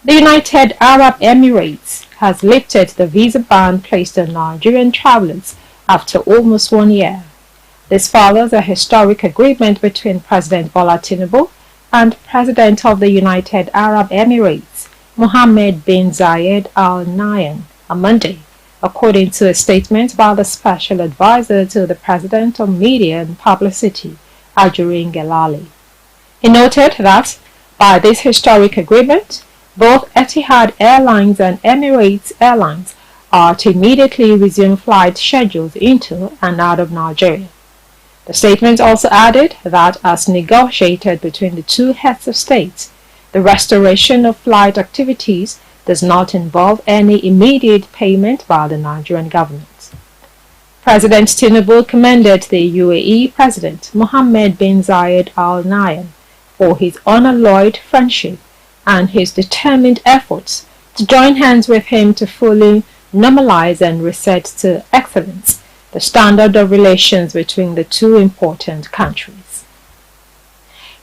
The United Arab Emirates has lifted the visa ban placed on Nigerian travelers after almost 1 year. This follows a historic agreement between President Bola Tinubu and President of the United Arab Emirates, Mohammed bin Zayed Al Nahyan, on Monday, according to a statement by the Special Advisor to the President on Media and Publicity, Ajurin Gelali. He noted that, by this historic agreement, both Etihad Airlines and Emirates Airlines are to immediately resume flight schedules into and out of Nigeria. The statement also added that, as negotiated between the two heads of state, the restoration of flight activities does not involve any immediate payment by the Nigerian government. President Tinubu commended the UAE President Mohammed bin Zayed Al Nahyan for his unalloyed friendship and his determined efforts to join hands with him to fully normalize and reset to excellence the standard of relations between the two important countries.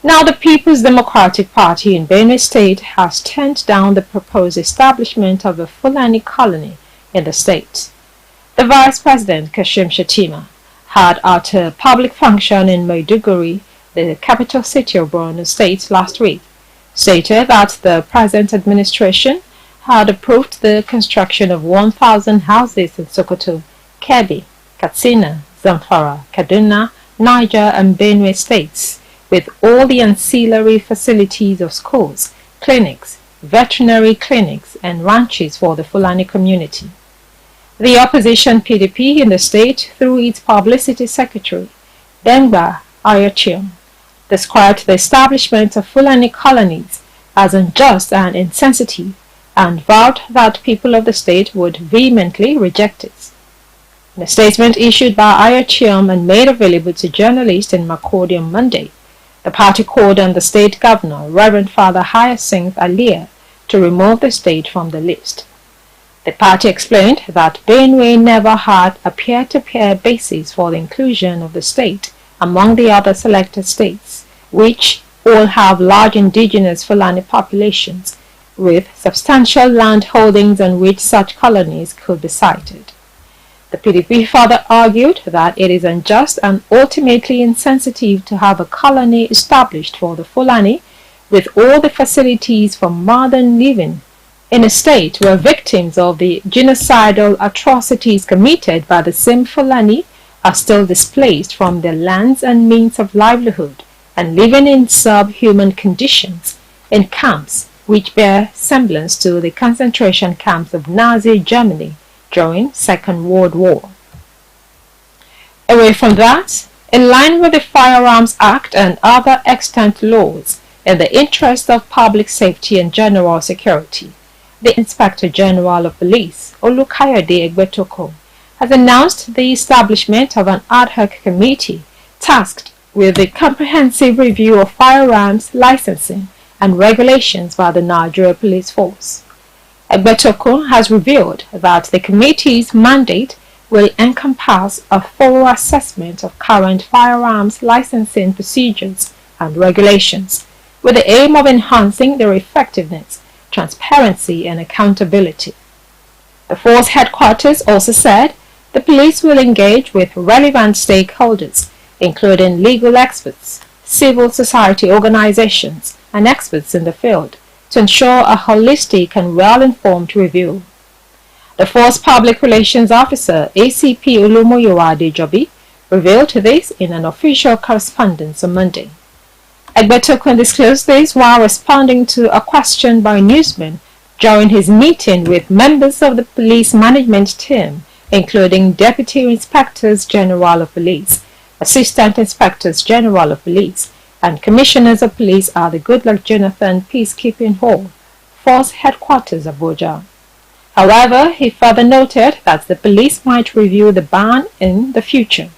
Now, the People's Democratic Party in Benue State has turned down the proposed establishment of a Fulani colony in the state. The Vice President, Kashim Shettima, had at a public function in Maiduguri, the capital city of Borno State, last week, stated that the present administration had approved the construction of 1,000 houses in Sokoto, Kebbi, Katsina, Zamfara, Kaduna, Niger and Benue states, with all the ancillary facilities of schools, clinics, veterinary clinics and ranches for the Fulani community. The opposition PDP in the state, through its publicity secretary, Bemba Ayochim, described the establishment of Fulani colonies as unjust and insensitive and vowed that people of the state would vehemently reject it. In a statement issued by Ayochim and made available to journalists in Makurdi on Monday, the party called on the state governor, Reverend Father Hyacinth Alia, to remove the state from the list. The party explained that Benue never had a peer-to-peer basis for the inclusion of the state among the other selected states, which all have large indigenous Fulani populations with substantial land holdings on which such colonies could be sited. The PDP further argued that it is unjust and ultimately insensitive to have a colony established for the Fulani with all the facilities for modern living in a state where victims of the genocidal atrocities committed by the same Fulani are still displaced from their lands and means of livelihood and living in subhuman conditions in camps which bear semblance to the concentration camps of Nazi Germany during Second World War. Away from that, in line with the Firearms Act and other extant laws in the interest of public safety and general security, the Inspector General of Police, Olukayode Egbetoko, has announced the establishment of an ad hoc committee tasked with the comprehensive review of firearms licensing and regulations by the Nigeria Police Force. Egbetoko has revealed that the committee's mandate will encompass a thorough assessment of current firearms licensing procedures and regulations, with the aim of enhancing their effectiveness, transparency and accountability. The force headquarters also said the police will engage with relevant stakeholders, including legal experts, civil society organizations, and experts in the field, to ensure a holistic and well-informed review. The force public relations officer, ACP Olumoyiwa Adejobi, revealed this in an official correspondence on Monday. Egbetokun disclosed this while responding to a question by a newsman during his meeting with members of the police management team, including Deputy Inspectors General of Police, Assistant Inspectors General of Police, and Commissioners of Police at the Goodluck Jonathan Peacekeeping Hall, Force Headquarters Abuja. However, he further noted that the police might review the ban in the future.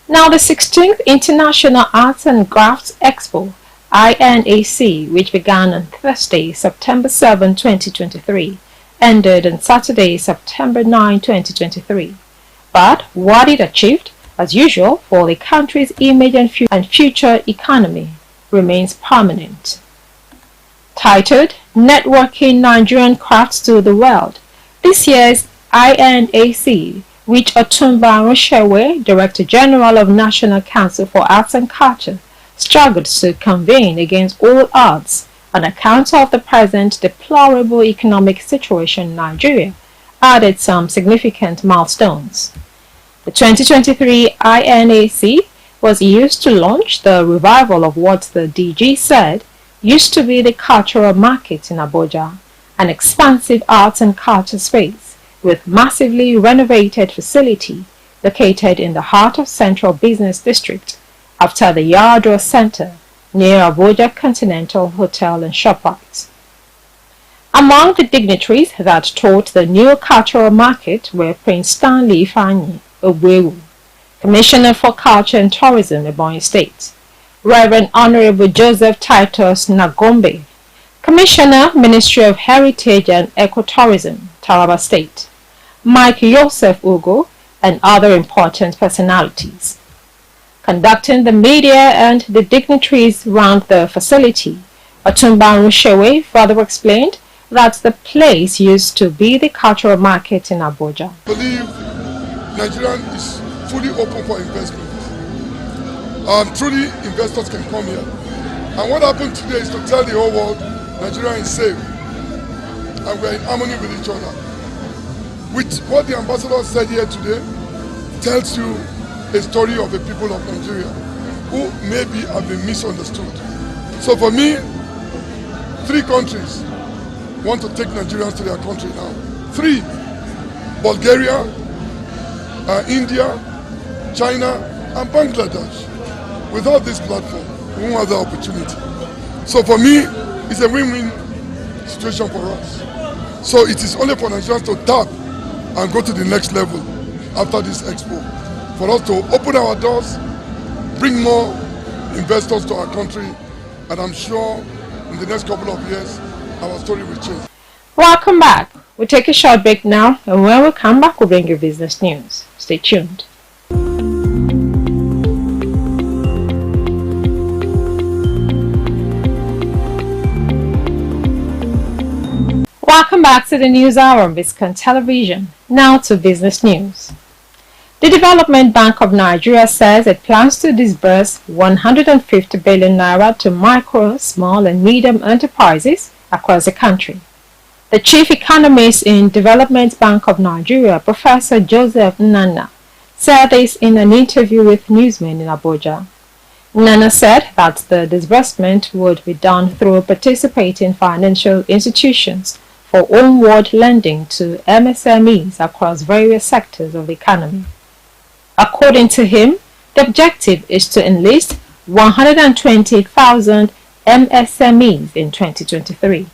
Now, the 16th International Arts and Crafts Expo, INAC, which began on Thursday, September 7, 2023, ended on Saturday, September 9, 2023. But what it achieved, as usual, for the country's image and future economy remains permanent. Titled networking Nigerian crafts to the world. This year's INAC, which Otumba Rushewe, Director General of National Council for Arts and Culture, struggled to convene against all odds on account of the present deplorable economic situation in Nigeria, added some significant milestones. The 2023 INAC was used to launch the revival of what the DG said used to be the cultural market in Abuja, an expansive arts and culture space with massively renovated facility located in the heart of Central Business District after the Yardra Center near Abuja Continental Hotel and ShopRite. Among the dignitaries that toured the new cultural market were Prince Stanley Ifeanyi Ogbewu, Commissioner for Culture and Tourism, Ebonyi State, Reverend Honorable Joseph Titus Nagombe, Commissioner, Ministry of Heritage and Ecotourism, Taraba State, Mike Joseph Ugo, and other important personalities. Conducting the media and the dignitaries round the facility, Otumba Rushewe further explained that the place used to be the cultural market in Abuja. I believe Nigeria is fully open for investment. Truly, investors can come here. And what happened today is to tell the whole world Nigeria is safe and we're in harmony with each other. With what the ambassador said here today tells you a story of the people of Nigeria who maybe have been misunderstood. So for me, 3 countries want to take Nigerians to their country now. 3: Bulgaria, India, China, and Bangladesh. Without this platform, we won't have the opportunity. So for me, it's a win-win situation for us. So it is only for Nigerians to tap and go to the next level after this expo. For us to open our doors, bring more investors to our country, and I'm sure in the next couple of years, our story will change. Welcome back. We'll take a short break now, and when we come back, we'll bring you business news. Stay tuned. Welcome back to the News Hour on Biscon Television. Now to business news. The Development Bank of Nigeria says it plans to disburse 150 billion naira to micro, small and medium enterprises across the country. The chief economist in Development Bank of Nigeria, Professor Joseph Nana, said this in an interview with newsmen in Abuja. Nana said that the disbursement would be done through participating financial institutions for onward lending to MSMEs across various sectors of the economy. According to him, the objective is to enlist 120,000 MSMEs in 2023.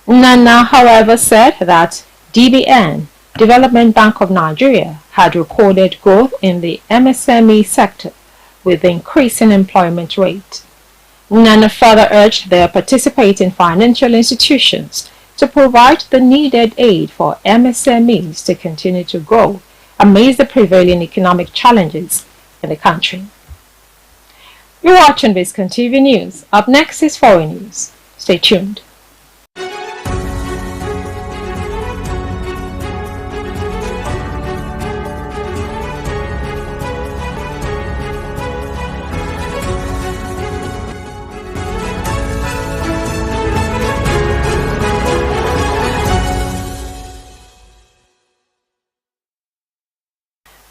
Nana, however, said that DBN, Development Bank of Nigeria, had recorded growth in the MSME sector with the increase in employment rate. Nana further urged the participating financial institutions to provide the needed aid for MSMEs to continue to grow amidst the prevailing economic challenges in the country. You're watching Biscon TV News. Up next is foreign news. Stay tuned.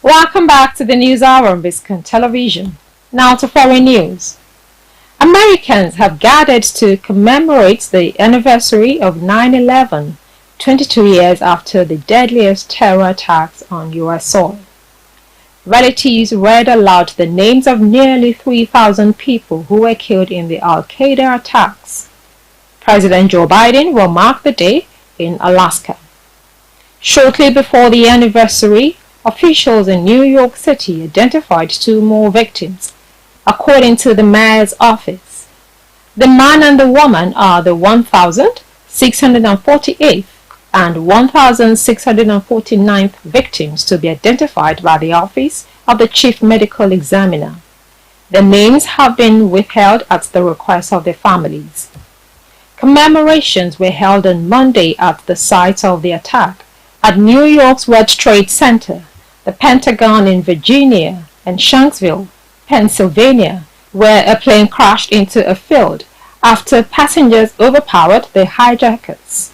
Welcome back to the News Hour on Biscon Television. Now to foreign news. Americans have gathered to commemorate the anniversary of 9/11, 22 years after the deadliest terror attacks on U.S. soil. Relatives read aloud the names of nearly 3,000 people who were killed in the Al-Qaeda attacks. President Joe Biden will mark the day in Alaska. Shortly before the anniversary, officials in New York City identified 2 more victims, according to the mayor's office. The man and the woman are the 1,648th and 1,649th victims to be identified by the Office of the Chief Medical Examiner. The names have been withheld at the request of their families. Commemorations were held on Monday at the site of the attack at New York's World Trade Center, the Pentagon in Virginia, and Shanksville, Pennsylvania, where a plane crashed into a field after passengers overpowered the hijackers.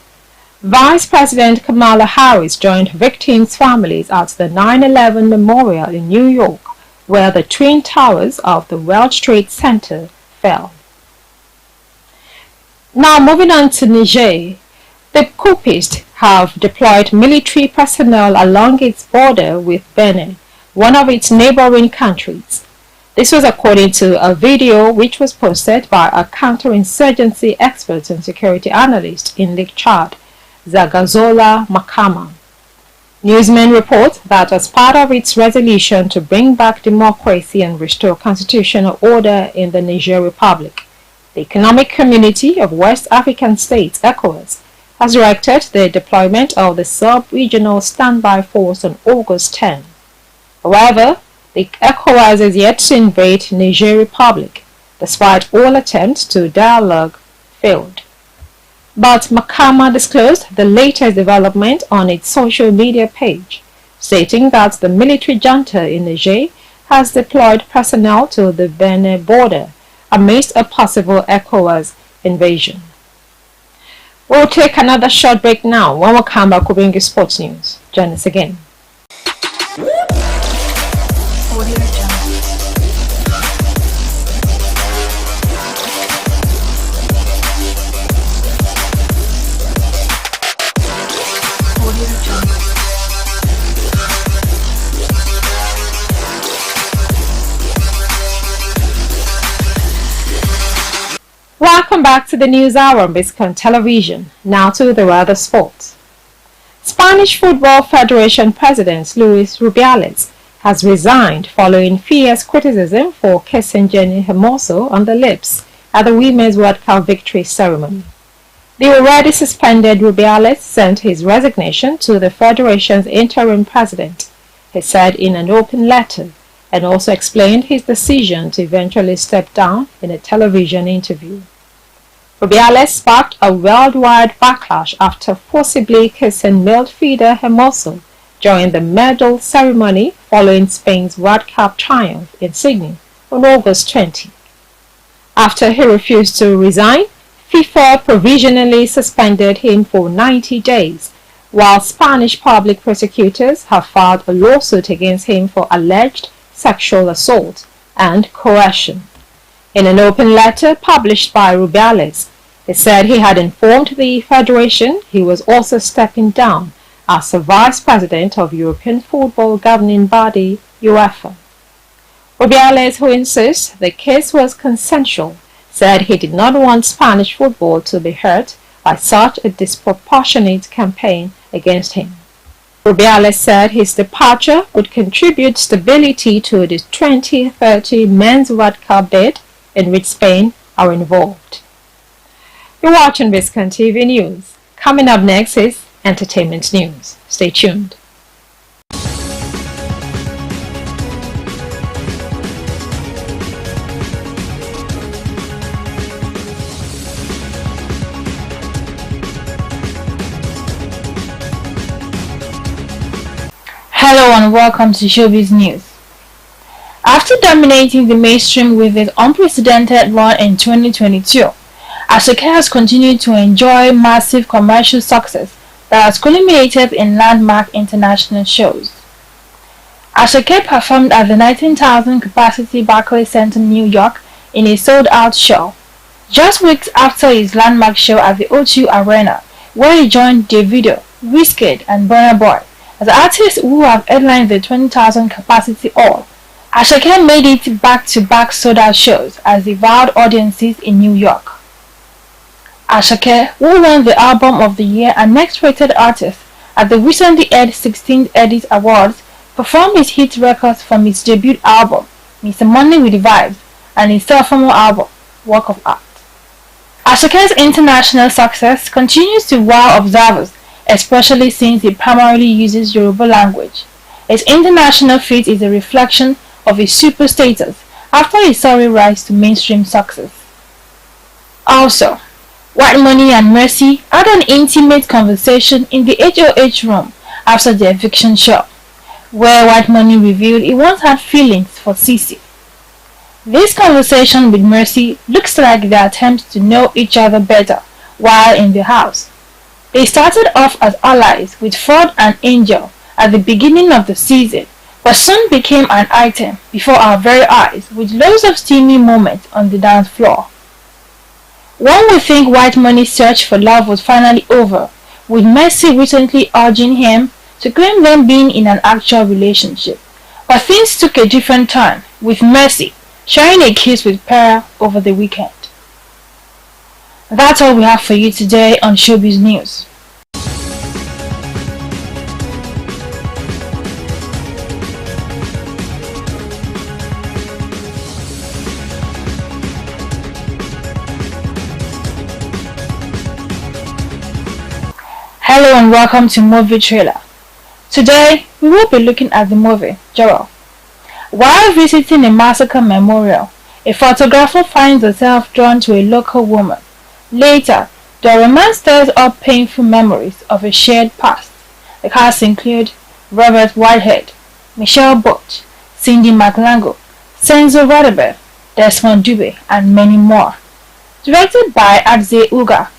Vice President Kamala Harris joined victims' families at the 9/11 Memorial in New York, where the twin towers of the World Trade Center fell. Now moving on to Niger, the coupists have deployed military personnel along its border with Benin, one of its neighboring countries. This was according to a video which was posted by a counterinsurgency expert and security analyst in Lake Chad, Zagazola Makama. Newsmen report that as part of its resolution to bring back democracy and restore constitutional order in the Niger Republic, the Economic Community of West African States, ECOWAS, has directed the deployment of the sub-regional standby force on August 10. However, the ECOWAS is yet to invade Niger Republic, despite all attempts to dialogue failed. But Makama disclosed the latest development on its social media page, stating that the military junta in Niger has deployed personnel to the Benin border amidst a possible ECOWAS invasion. We'll take another short break now. When we come back, we'll bring you sports news. Join us again. Welcome back to the News Hour on Biscon Television. Now to the other sports. Spanish Football Federation President Luis Rubiales has resigned following fierce criticism for kissing Jenny Hermoso on the lips at the Women's World Cup victory ceremony. The already suspended Rubiales sent his resignation to the Federation's interim president, he said in an open letter, and also explained his decision to eventually step down in a television interview. Rubiales sparked a worldwide backlash after forcibly kissing midfielder Hermoso during the medal ceremony following Spain's World Cup triumph in Sydney on August 20. After he refused to resign, FIFA provisionally suspended him for 90 days, while Spanish public prosecutors have filed a lawsuit against him for alleged sexual assault and coercion. In an open letter published by Rubiales, he said he had informed the Federation he was also stepping down as the Vice President of European Football Governing Body, UEFA. Rubiales, who insists the case was consensual, said he did not want Spanish football to be hurt by such a disproportionate campaign against him. Rubiales said his departure would contribute stability to the 2030 Men's World Cup bid in which Spain are involved. You're watching Biscon TV News. Coming up next is entertainment news. Stay tuned. Hello and welcome to Showbiz News. After dominating the mainstream with its unprecedented run in 2022, Asake has continued to enjoy massive commercial success that has culminated in landmark international shows. Asake performed at the 19,000 capacity Barclays Center, New York in a sold-out show, just weeks after his landmark show at the O2 Arena, where he joined Davido, Wizkid and Burna Boy as artists who have headlined the 20,000 capacity hall. Asake made it back-to-back sold-out shows as he wowed audiences in New York. Asake, who won the Album of the Year and Next Rated Artist at the recently aired 16th Edit Awards, performed his hit records from his debut album, Mr. Money with Vibes, and his sophomore album, Work of Art. Asake's international success continues to wow observers, especially since he primarily uses Yoruba language. His international feat is a reflection of his super status after his sorry rise to mainstream success. Also, White Money and Mercy had an intimate conversation in the HOH room after the eviction show, where White Money revealed he once had feelings for Cece. This conversation with Mercy looks like the attempt to know each other better while in the house. They started off as allies with Ford and Angel at the beginning of the season, but soon became an item before our very eyes with loads of steamy moments on the dance floor. One would think White Money's search for love was finally over, with Mercy recently urging him to claim them being in an actual relationship. But things took a different turn, with Mercy sharing a kiss with Pera over the weekend. That's all we have for you today on Showbiz News. Hello and welcome to Movie Trailer. Today, we will be looking at the movie Joel. While visiting a massacre memorial, a photographer finds herself drawn to a local woman. Later, the romance stirs up painful memories of a shared past. The cast include Robert Whitehead, Michelle Butch, Cindy McLango, Senzo Radebe, Desmond Dube, and many more. Directed by Adze Uga.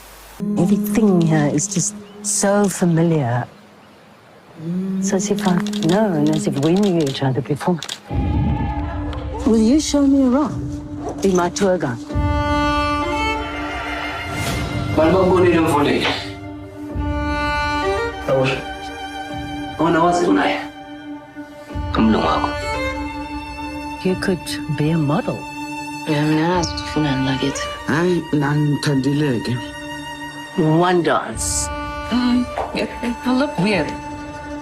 Everything here is just so familiar. It's as if I've known, as if we knew each other before. Will you show me around? Be my tour guide. You could be a model. One dance. I look weird.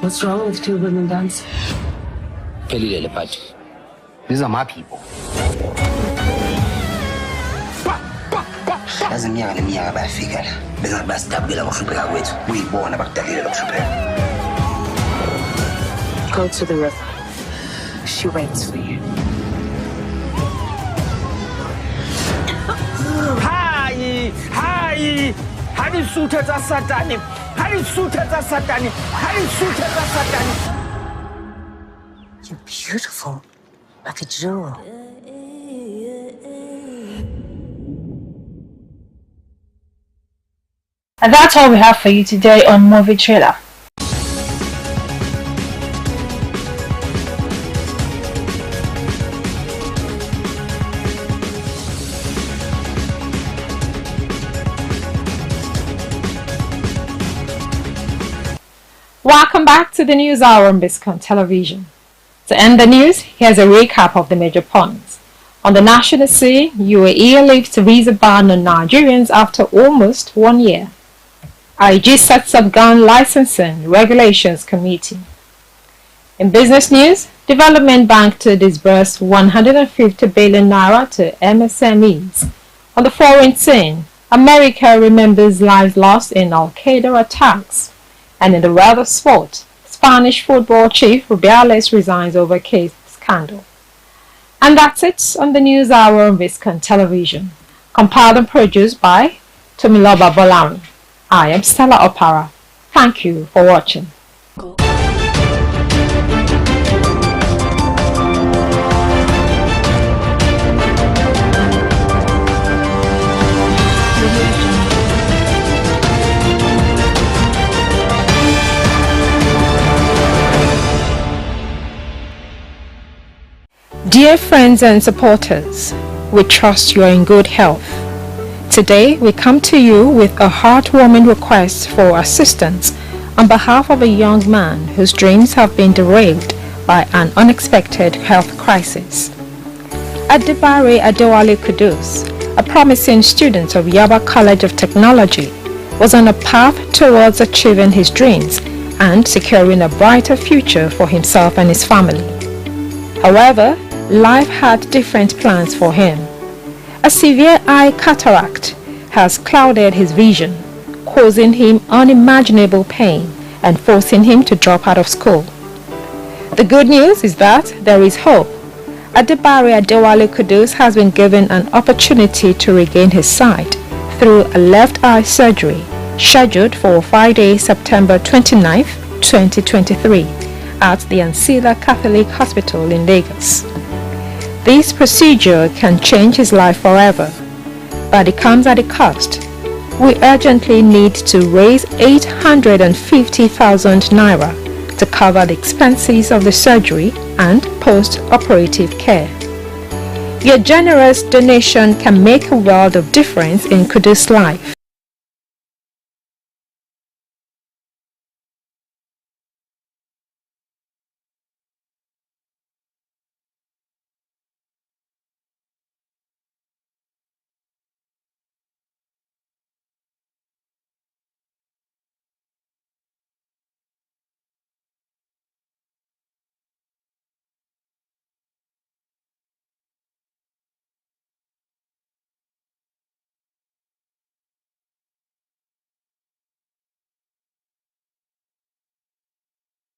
What's wrong with two women dancing? These are my people. Go to the river. She waits for you. Hi! Hani sutata satani! Hani sutata satani! Hani sutata satani! You're beautiful, like a jewel. And that's all we have for you today on Movie Trailer. Welcome back to the News Hour on Biscon Television. To end the news, here's a recap of the major points. On the national scene, UAE lifts visa ban on Nigerians after almost 1 year. IG sets up gun licensing regulations committee. In business news, Development Bank to disburse 150 billion naira to MSMEs. On the foreign scene, America remembers lives lost in Al-Qaeda attacks. And in the world of sport, Spanish football chief Rubiales resigns over case scandal. And that's it on the News Hour on Biscon Television. Compiled and produced by Tomiloba Bolarin. I am Stella Opara. Thank you for watching. Dear friends and supporters, we trust you are in good health. Today, we come to you with a heartwarming request for assistance on behalf of a young man whose dreams have been derailed by an unexpected health crisis. Adibare Adewale Kudus, a promising student of Yaba College of Technology, was on a path towards achieving his dreams and securing a brighter future for himself and his family. However, life had different plans for him. A severe eye cataract has clouded his vision, causing him unimaginable pain and forcing him to drop out of school. The good news is that there is hope. Adibare Adewale Kudus has been given an opportunity to regain his sight through a left eye surgery scheduled for Friday, September 29, 2023 at the Ancilla Catholic Hospital in Lagos. This procedure can change his life forever, but it comes at a cost. We urgently need to raise 850,000 naira to cover the expenses of the surgery and post-operative care. Your generous donation can make a world of difference in Kudu's life.